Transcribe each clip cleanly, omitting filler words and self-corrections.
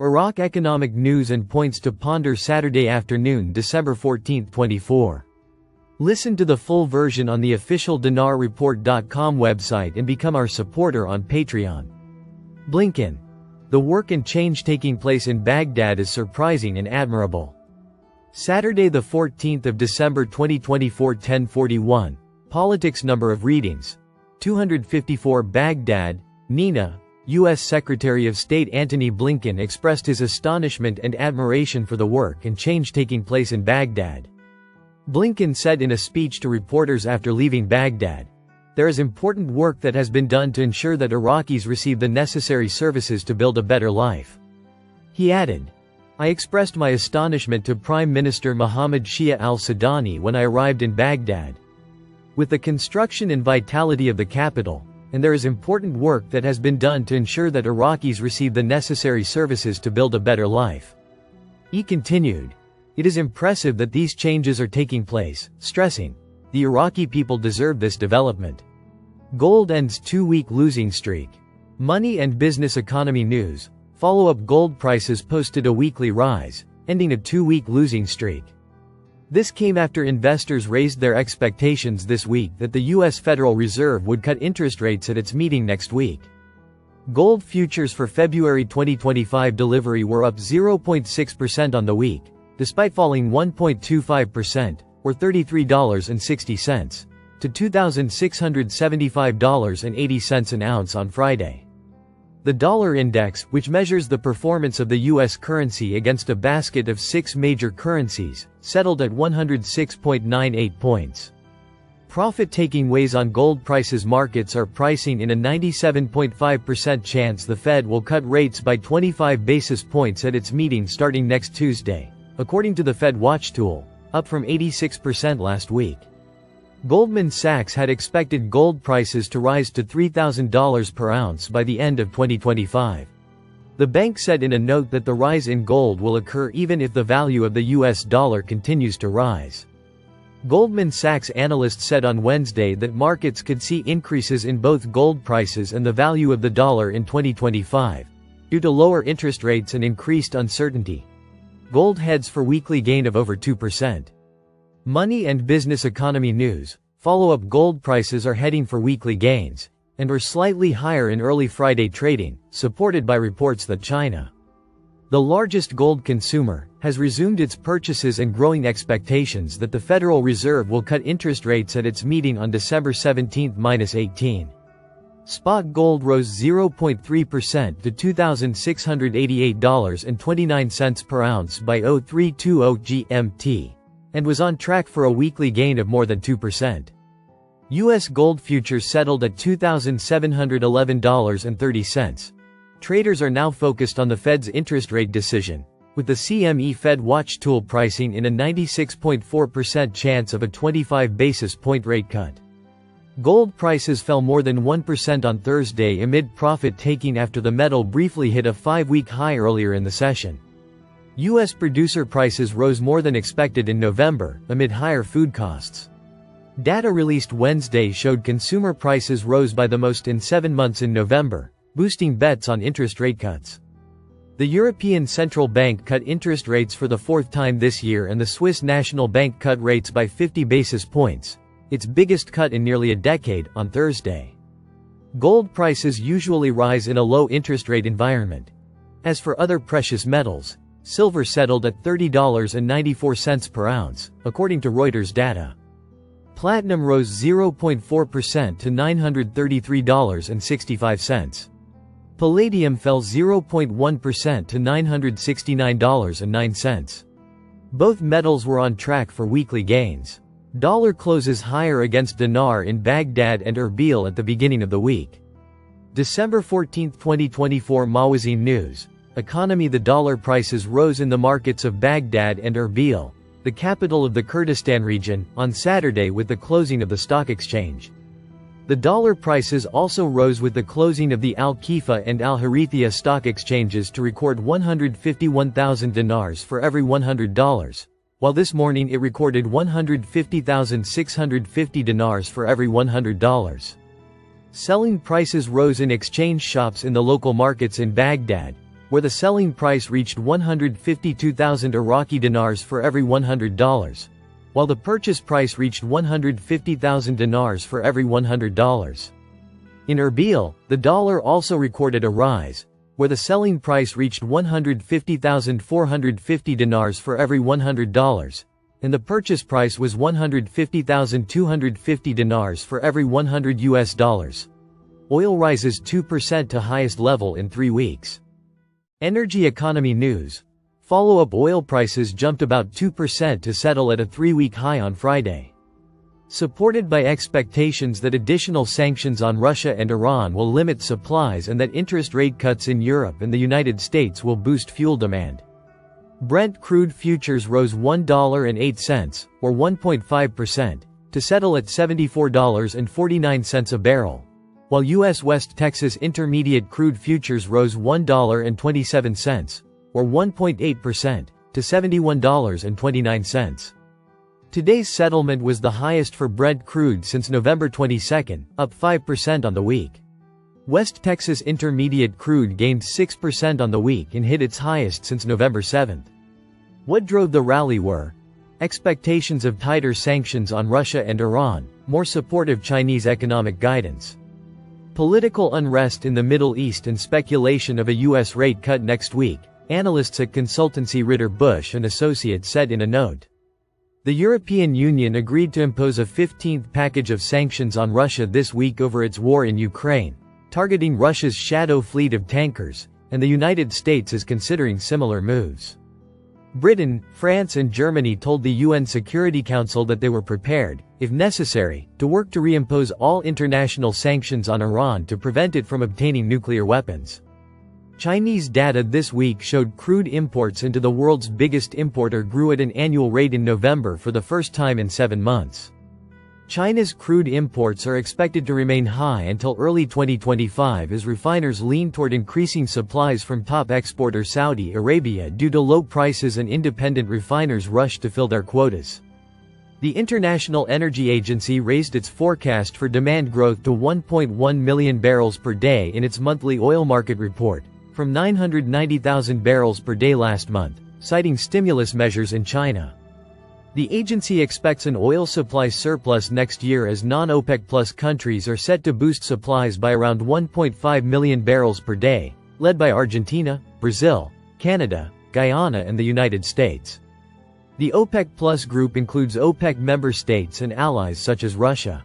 Iraq economic news and points to ponder Saturday afternoon, December 14, 24. Listen to the full version on the official dinarreport.com website and become our supporter on Patreon. Blinken. The work and change taking place in Baghdad is surprising and admirable. Saturday the 14th of December 2024, 10:41. Politics number of readings. 254. Baghdad, Nina. U.S. Secretary of State Antony Blinken expressed his astonishment and admiration for the work and change taking place in Baghdad. Blinken said in a speech to reporters after leaving Baghdad, "There is important work that has been done to ensure that Iraqis receive the necessary services to build a better life." He added, "I expressed my astonishment to Prime Minister Mohammed Shia al-Sudani when I arrived in Baghdad. With the construction and vitality of the capital, and there is important work that has been done to ensure that Iraqis receive the necessary services to build a better life." He continued, "It is impressive that these changes are taking place," stressing, "The Iraqi people deserve this development." Gold ends two-week losing streak. Money and business economy news. Follow-up gold prices posted a weekly rise, ending a two-week losing streak. This came after investors raised their expectations this week that the U.S. Federal Reserve would cut interest rates at its meeting next week. Gold futures for February 2025 delivery were up 0.6% on the week, despite falling 1.25%, or $33.60, to $2,675.80 an ounce on Friday. The dollar index, which measures the performance of the U.S. currency against a basket of 6 major currencies, settled at 106.98 points. Profit-taking weighs on gold prices. Markets are pricing in a 97.5% chance the Fed will cut rates by 25 basis points at its meeting starting next Tuesday, according to the Fed Watch tool, up from 86% last week. Goldman Sachs had expected gold prices to rise to $3,000 per ounce by the end of 2025. The bank said in a note that the rise in gold will occur even if the value of the US dollar continues to rise. Goldman Sachs analysts said on Wednesday that markets could see increases in both gold prices and the value of the dollar in 2025, due to lower interest rates and increased uncertainty. Gold heads for weekly gain of over 2%. Money and business economy news. Follow-up gold prices are heading for weekly gains, and were slightly higher in early Friday trading, supported by reports that China, the largest gold consumer, has resumed its purchases and growing expectations that the Federal Reserve will cut interest rates at its meeting on December 17-18. Spot gold rose 0.3% to $2,688.29 per ounce by 0320 GMT, and was on track for a weekly gain of more than 2%. U.S. gold futures settled at $2,711.30. Traders are now focused on the Fed's interest rate decision, with the CME Fed Watch tool pricing in a 96.4% chance of a 25 basis point rate cut. Gold prices fell more than 1% on Thursday amid profit-taking after the metal briefly hit a 5-week high earlier in the session. U.S. producer prices rose more than expected in November, amid higher food costs. Data released Wednesday showed consumer prices rose by the most in 7 months in November, boosting bets on interest rate cuts. The European Central Bank cut interest rates for the 4th time this year, and the Swiss National Bank cut rates by 50 basis points, its biggest cut in nearly a decade, on Thursday. Gold prices usually rise in a low interest rate environment. As for other precious metals, silver settled at $30.94 per ounce, according to Reuters data. Platinum rose 0.4% to $933.65. Palladium fell 0.1% to $969.09. Both metals were on track for weekly gains. Dollar closes higher against dinar in Baghdad and Erbil at the beginning of the week. December 14, 2024 Mawazin News. Economy. The dollar prices rose in the markets of Baghdad and Erbil, the capital of the Kurdistan region, on Saturday with the closing of the stock exchange. The dollar prices also rose with the closing of the Al-Kifa and Al-Harithia stock exchanges to record 151,000 dinars for every $100, while this morning it recorded 150,650 dinars for every $100. Selling prices rose in exchange shops in the local markets in Baghdad, where the selling price reached 152,000 Iraqi dinars for every $100, while the purchase price reached 150,000 dinars for every $100. In Erbil, the dollar also recorded a rise, where the selling price reached 150,450 dinars for every $100, and the purchase price was 150,250 dinars for every $100. Oil rises 2% to highest level in 3 weeks. Energy economy news. Follow-up oil prices jumped about 2% to settle at a 3-week high on Friday. Supported by expectations that additional sanctions on Russia and Iran will limit supplies and that interest rate cuts in Europe and the United States will boost fuel demand. Brent crude futures rose $1.08, or 1.5%, to settle at $74.49 a barrel, while U.S. West Texas Intermediate crude futures rose $1.27, or 1.8%, to $71.29. Today's settlement was the highest for Brent crude since November 22, up 5% on the week. West Texas Intermediate crude gained 6% on the week and hit its highest since November 7. What drove the rally were expectations of tighter sanctions on Russia and Iran, more supportive Chinese economic guidance, political unrest in the Middle East and speculation of a U.S. rate cut next week, analysts at consultancy Ritter Bush and Associates said in a note. The European Union agreed to impose a 15th package of sanctions on Russia this week over its war in Ukraine, targeting Russia's shadow fleet of tankers, and the United States is considering similar moves. Britain, France and Germany told the UN Security Council that they were prepared, if necessary, to work to reimpose all international sanctions on Iran to prevent it from obtaining nuclear weapons. Chinese data this week showed crude imports into the world's biggest importer grew at an annual rate in November for the first time in 7 months. China's crude imports are expected to remain high until early 2025 as refiners lean toward increasing supplies from top exporter Saudi Arabia due to low prices and independent refiners rush to fill their quotas. The International Energy Agency raised its forecast for demand growth to 1.1 million barrels per day in its monthly oil market report, from 990,000 barrels per day last month, citing stimulus measures in China. The agency expects an oil supply surplus next year as non-OPEC Plus countries are set to boost supplies by around 1.5 million barrels per day, led by Argentina, Brazil, Canada, Guyana and the United States. The OPEC Plus group includes OPEC member states and allies such as Russia.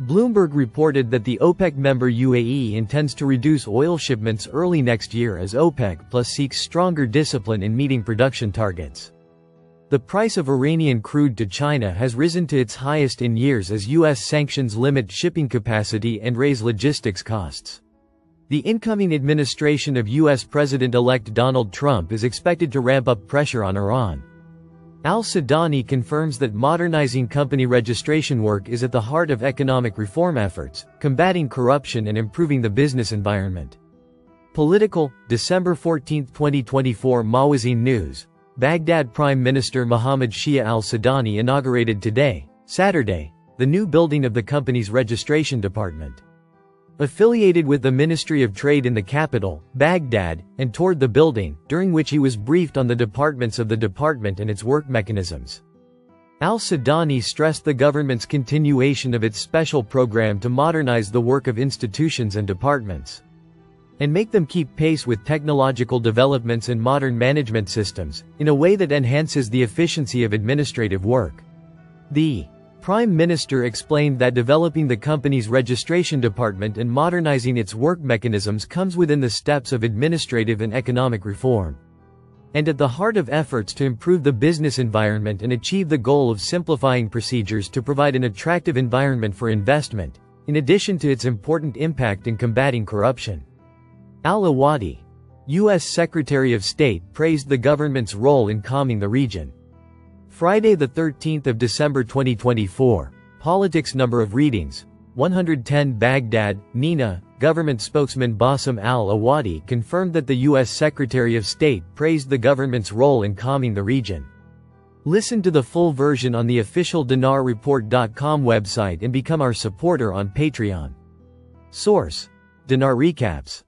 Bloomberg reported that the OPEC member UAE intends to reduce oil shipments early next year as OPEC Plus seeks stronger discipline in meeting production targets. The price of Iranian crude to China has risen to its highest in years as U.S. sanctions limit shipping capacity and raise logistics costs. The incoming administration of U.S. President-elect Donald Trump is expected to ramp up pressure on Iran. Al-Sudani confirms that modernizing company registration work is at the heart of economic reform efforts, combating corruption and improving the business environment. Political, December 14, 2024 Mawazin News. Baghdad Prime Minister Mohammed Shia al-Sudani inaugurated today, Saturday, the new building of the company's registration department. Affiliated with the Ministry of Trade in the capital, Baghdad, and toured the building, during which he was briefed on the departments of the department and its work mechanisms. Al-Sudani stressed the government's continuation of its special program to modernize the work of institutions and departments, and make them keep pace with technological developments and modern management systems, in a way that enhances the efficiency of administrative work. The Prime Minister explained that developing the company's registration department and modernizing its work mechanisms comes within the steps of administrative and economic reform, and at the heart of efforts to improve the business environment and achieve the goal of simplifying procedures to provide an attractive environment for investment, in addition to its important impact in combating corruption. Al-Awadi, U.S. Secretary of State, praised the government's role in calming the region. Friday, 13 December 2024. Politics number of readings, 110. Baghdad, Nina, government spokesman Bassem al-Awadi confirmed that the U.S. Secretary of State praised the government's role in calming the region. Listen to the full version on the official dinarreport.com website and become our supporter on Patreon. Source: Dinar Recaps.